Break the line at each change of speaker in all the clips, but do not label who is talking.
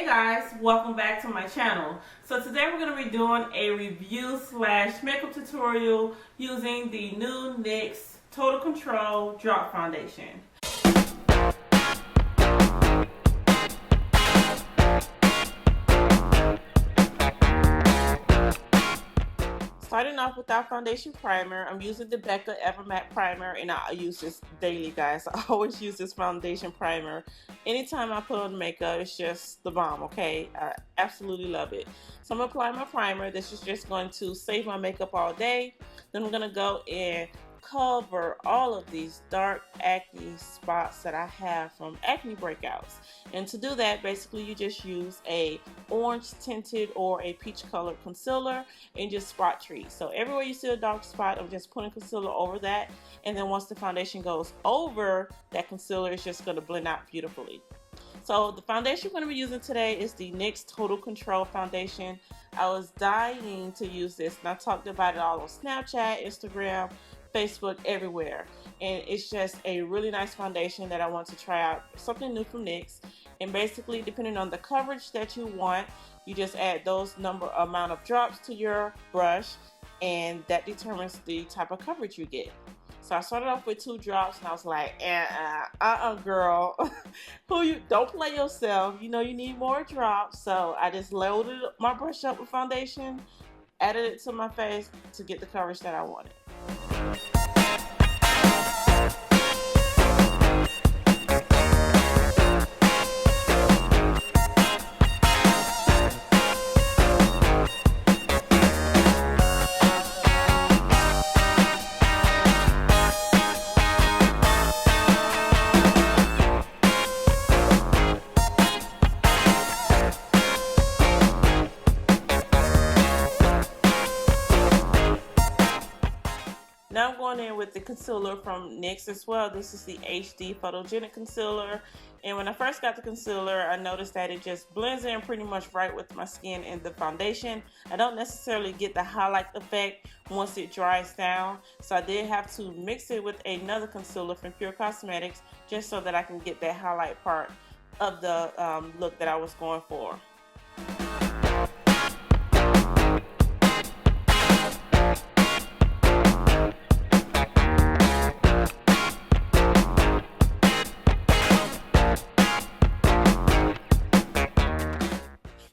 guys, welcome back to my channel. So today we're going to be doing a review slash makeup tutorial using the new NYX Total Control Drop Foundation. Starting off with our foundation primer, I'm using the Becca Ever Matte Primer, and I use this daily, guys. I always use this foundation primer. Anytime I put on makeup, it's just the bomb, okay? I absolutely love it. So I'm applying my primer. This is just going to save my makeup all day. Then I'm going to go and cover all of these dark acne spots that I have from acne breakouts. And to do that, basically you just use a orange tinted or a peach colored concealer and just spot treat. So everywhere you see a dark spot, I'm just putting concealer over that, and then once the foundation goes over that concealer, it's just going to blend out beautifully. So the foundation we're going to be using today is the NYX Total Control Foundation. I was dying to use this, and I talked about it all on Snapchat, Instagram, Facebook, everywhere, and it's just a really nice foundation that I want to try out, something new from NYX. And basically, depending on the coverage that you want, you just add those amount of drops to your brush, and that determines the type of coverage you get. So I started off with 2 drops, and I was like, girl, don't play yourself. You know you need more drops. So I just loaded my brush up with foundation, added it to my face to get the coverage that I wanted. Now I'm going in with the concealer from NYX as well. This is the HD Photogenic concealer. And when I first got the concealer, I noticed that it just blends in pretty much right with my skin and the foundation. I don't necessarily get the highlight effect once it dries down. So I did have to mix it with another concealer from Pure Cosmetics just so that I can get that highlight part of the look that I was going for.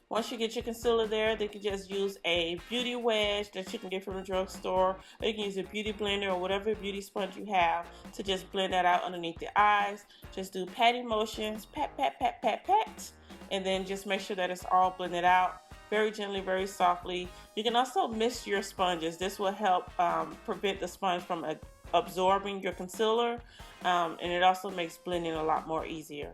Once you get your concealer there, you can just use a beauty wedge that you can get from the drugstore, or you can use a beauty blender or whatever beauty sponge you have to just blend that out underneath the eyes. Just do patting motions, pat, pat, pat, pat, pat, and then just make sure that it's all blended out very gently, very softly. You can also mist your sponges. This will help prevent the sponge from absorbing your concealer, and it also makes blending a lot more easier.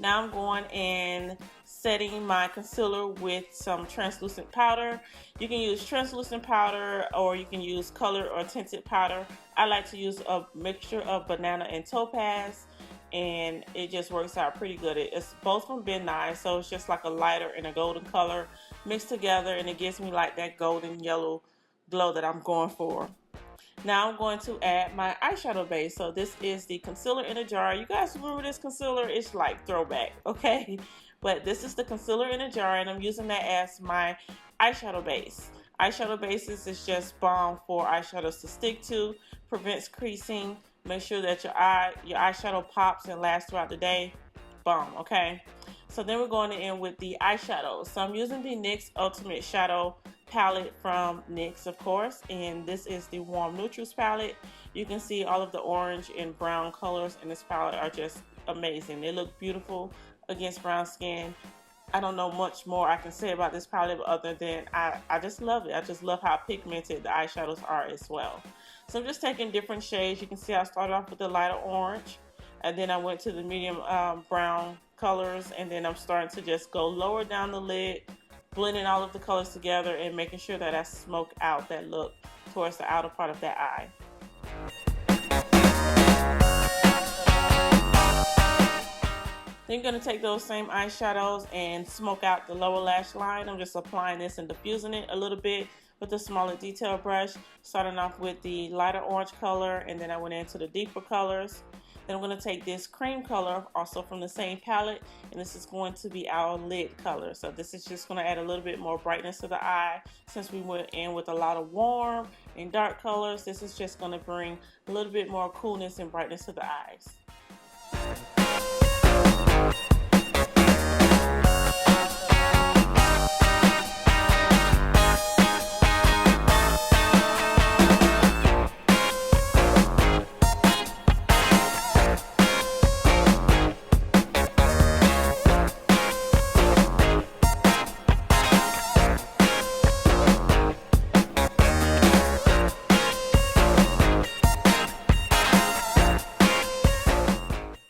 Now I'm going and setting my concealer with some translucent powder. You can use translucent powder, or you can use color or tinted powder. I like to use a mixture of banana and topaz, and it just works out pretty good. It's both from Ben Nye, so it's just like a lighter and a golden color mixed together, and it gives me like that golden yellow glow that I'm going for. Now I'm going to add my eyeshadow base. So this is the concealer in a jar. You guys remember this concealer? It's like throwback, okay? But this is the concealer in a jar, and I'm using that as my eyeshadow base. Eyeshadow bases is just bomb for eyeshadows to stick to, prevents creasing, make sure that your eyeshadow pops and lasts throughout the day. Bomb, okay? So then we're going in with the eyeshadows. So I'm using the NYX Ultimate Shadow palette from NYX, of course, and this is the Warm Neutrals palette. You can see all of the orange and brown colors in this palette are just amazing. They look beautiful against brown skin. I don't know much more I can say about this palette other than I just love it. I just love how pigmented the eyeshadows are as well. So I'm just taking different shades. You can see I started off with the lighter orange, and then I went to the medium brown colors, and then I'm starting to just go lower down the lid, blending all of the colors together and making sure that I smoke out that look towards the outer part of that eye. Then you're going to take those same eyeshadows and smoke out the lower lash line. I'm just applying this and diffusing it a little bit with a smaller detail brush, starting off with the lighter orange color, and then I went into the deeper colors. Then I'm going to take this cream color, also from the same palette, and this is going to be our lid color. So this is just going to add a little bit more brightness to the eye. Since we went in with a lot of warm and dark colors, this is just going to bring a little bit more coolness and brightness to the eyes.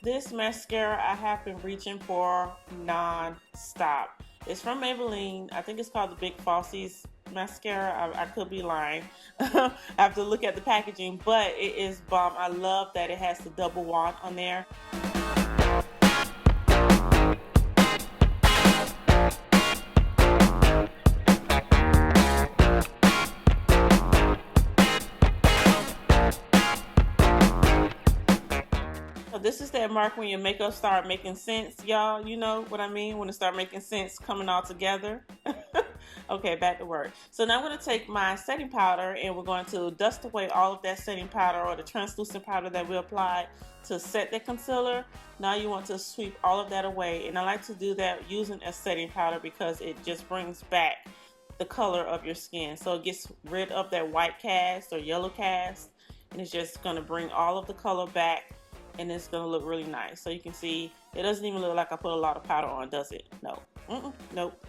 This mascara I have been reaching for non-stop. It's from Maybelline. I think it's called the Big Falsies mascara. I could be lying. I have to look at the packaging, but it is bomb. I love that it has the double wand on there. This is that mark when your makeup start making sense, y'all. You know what I mean? When it start making sense, coming all together. Okay, back to work. So now I'm going to take my setting powder and we're going to dust away all of that setting powder or the translucent powder that we applied to set the concealer. Now you want to sweep all of that away, and I like to do that using a setting powder because it just brings back the color of your skin. So it gets rid of that white cast or yellow cast, and it's just going to bring all of the color back. And it's going to look really nice. So you can see it doesn't even look like I put a lot of powder on, does it? No. Nope.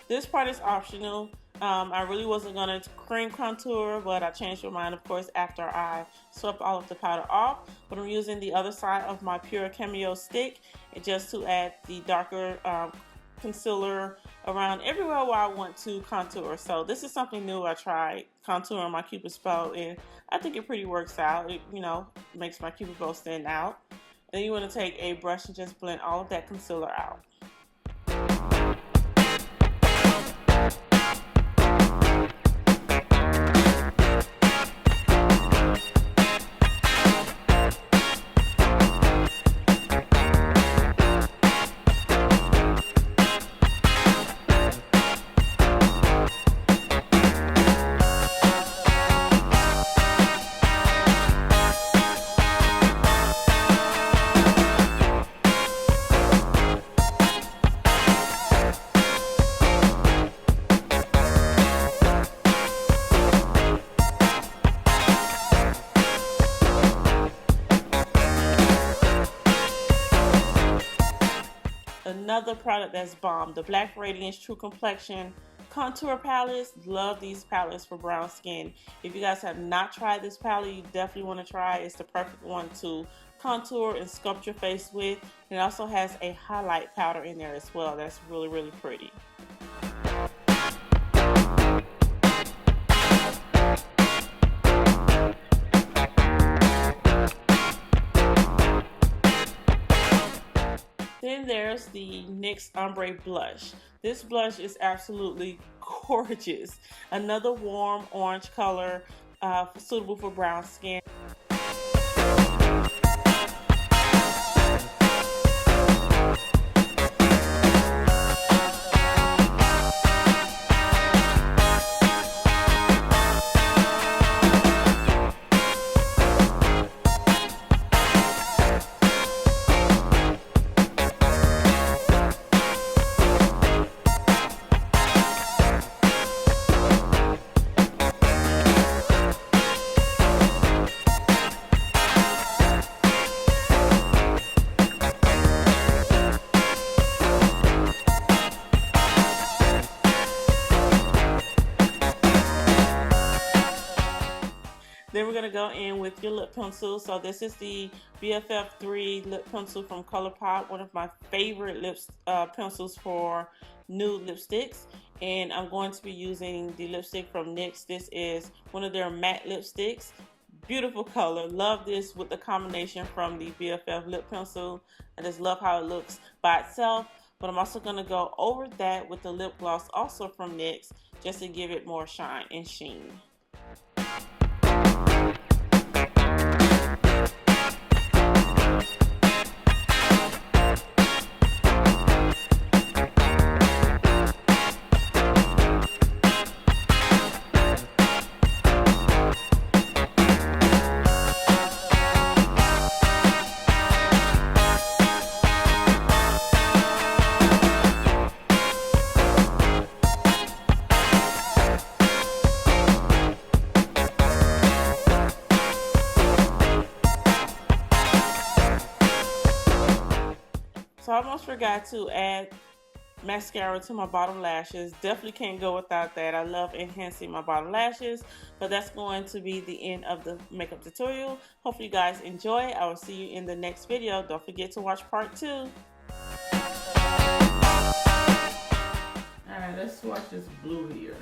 This part is optional. I really wasn't going to cream contour, but I changed my mind, of course, after I swept all of the powder off. But I'm using the other side of my pure Cameo stick just to add the darker concealer around everywhere where I want to contour. So this is something new I tried, contouring my Cupid's bow, and I think it pretty works out. It, you know, makes my Cupid's bow stand out. And then you want to take a brush and just blend all of that concealer out. Another product that's bomb, the Black Radiance True Complexion contour palettes. Love these palettes for brown skin. If you guys have not tried this palette, you definitely want to try it. It's the perfect one to contour and sculpt your face with. And it also has a highlight powder in there as well. That's really, really pretty. Then there's the NYX Ombre blush. This blush is absolutely gorgeous. Another warm orange color, suitable for brown skin. Then we're going to go in with your lip pencil. So this is the BFF3 lip pencil from ColourPop, one of my favorite pencils for nude lipsticks. And I'm going to be using the lipstick from NYX. This is one of their matte lipsticks. Beautiful color. Love this with the combination from the BFF lip pencil. I just love how it looks by itself. but I'm also going to go over that with the lip gloss also from NYX, just to give it more shine and sheen. So I almost forgot to add mascara to my bottom lashes. Definitely can't go without that. I love enhancing my bottom lashes. But that's going to be the end of the makeup tutorial. Hopefully you guys enjoy. I will see you in the next video. Don't forget to watch part 2. Alright, let's swatch this blue here.